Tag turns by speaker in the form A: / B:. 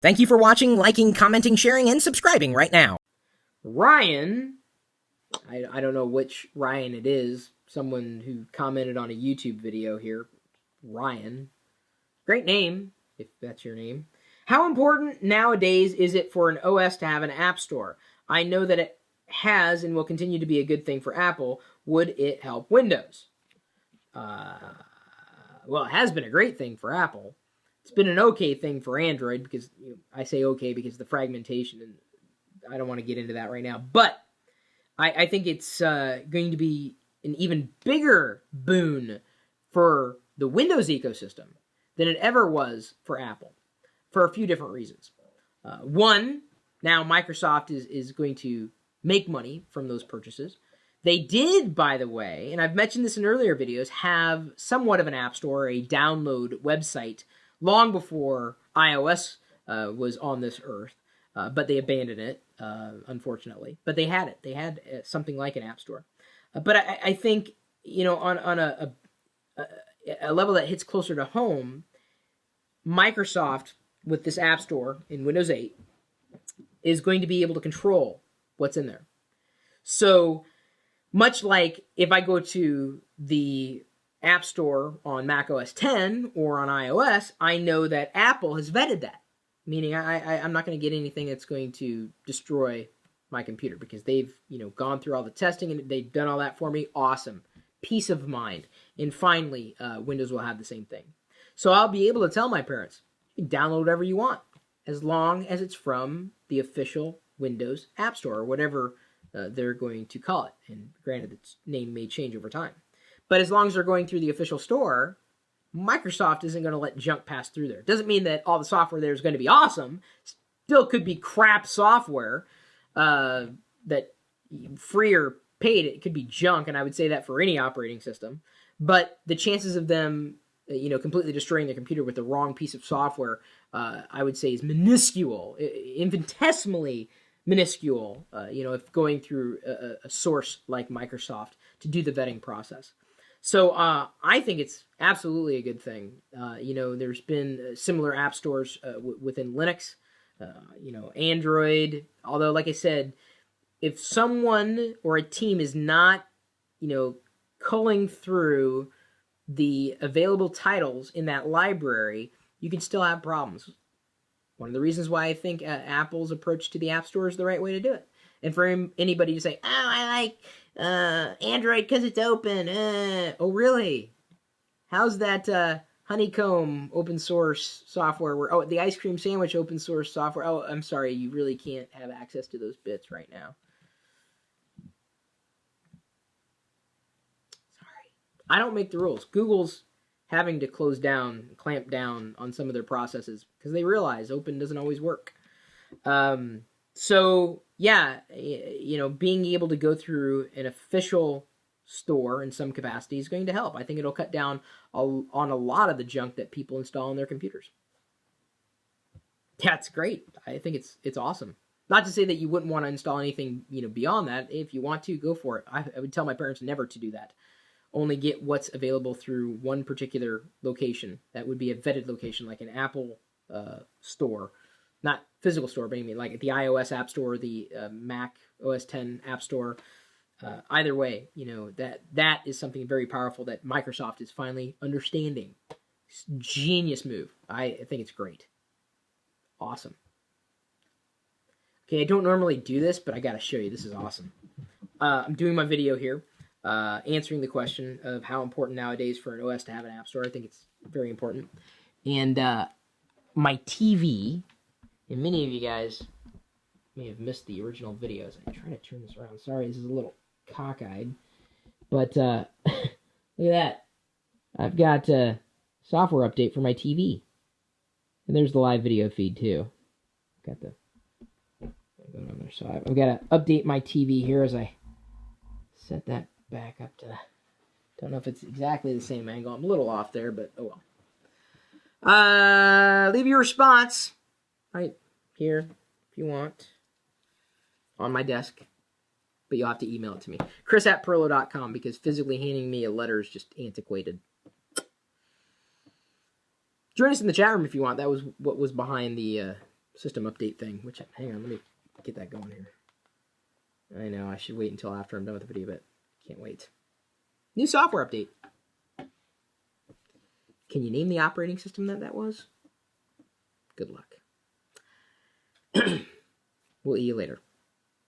A: Thank you for watching, liking, commenting, sharing, and subscribing right now.
B: Ryan, I don't know which Ryan it is, someone who commented on a YouTube video here. Ryan. Great name, if that's your name. How important nowadays is it for an OS to have an app store? I know that it has and will continue to be a good thing for Apple. Would it help Windows? Well, it has been a great thing for Apple. It's been an okay thing for Android because I say okay because of the fragmentation, and I don't want to get into that right now. But I think it's going to be an even bigger boon for the Windows ecosystem than it ever was for Apple for a few different reasons. One, now Microsoft is going to make money from those purchases. They did, by the way, and I've mentioned this in earlier videos, have somewhat of an app store, a download website, long before iOS was on this earth, but they abandoned it, unfortunately. But they had it. They had something like an app store. But I think, on a level that hits closer to home, Microsoft, with this app store in Windows 8, is going to be able to control what's in there. So, much like if I go to the App Store on Mac OS X or on iOS, I know that Apple has vetted that. Meaning I'm not going to get anything that's going to destroy my computer because they've, gone through all the testing and they've done all that for me. Awesome. Peace of mind. And finally, Windows will have the same thing. So I'll be able to tell my parents, you can download whatever you want as long as it's from the official Windows App Store or whatever they're going to call it. And granted, its name may change over time. But as long as they're going through the official store, Microsoft isn't going to let junk pass through there. Doesn't mean that all the software there is going to be awesome. Still could be crap software that free or paid, it could be junk, and I would say that for any operating system. But the chances of them, completely destroying the computer with the wrong piece of software, I would say is minuscule, infinitesimally minuscule, if going through a source like Microsoft to do the vetting process. So I think it's absolutely a good thing. There's been similar app stores within Linux, Android. Although, like I said, if someone or a team is not, culling through the available titles in that library, you can still have problems. One of the reasons why I think Apple's approach to the App Store is the right way to do it. And for anybody to say, oh, I like Android because it's open. Oh, really? How's that honeycomb open source software? The ice cream sandwich open source software. Oh, I'm sorry. You really can't have access to those bits right now. Sorry. I don't make the rules. Google's having to clamp down on some of their processes because they realize open doesn't always work. So, yeah, being able to go through an official store in some capacity is going to help. I think it'll cut down on a lot of the junk that people install on their computers. That's great. I think it's awesome. Not to say that you wouldn't want to install anything, beyond that. If you want to, go for it. I would tell my parents never to do that. Only get what's available through one particular location. That would be a vetted location, like an Apple store. Not physical store, but I mean like the iOS App Store, the Mac OS X App Store. Either way, that is something very powerful that Microsoft is finally understanding. Genius move. I think it's great. Awesome. Okay, I don't normally do this, but I got to show you. This is awesome. I'm doing my video here, answering the question of how important nowadays for an OS to have an App Store. I think it's very important. And my TV... And many of you guys may have missed the original videos. I'm trying to turn this around. Sorry, this is a little cockeyed. But look at that. I've got a software update for my TV. And there's the live video feed, too. Got the... So I've got to update my TV here as I set that back up to... Don't know if it's exactly the same angle. I'm a little off there, but oh well. Leave your response right here, if you want, on my desk. But you'll have to email it to me. Chris@Perlo.com, because physically handing me a letter is just antiquated. Join us in the chat room if you want. That was what was behind the system update thing, which, hang on, let me get that going here. I know, I should wait until after I'm done with the video, but can't wait. New software update. Can you name the operating system that was? Good luck. We'll see you later.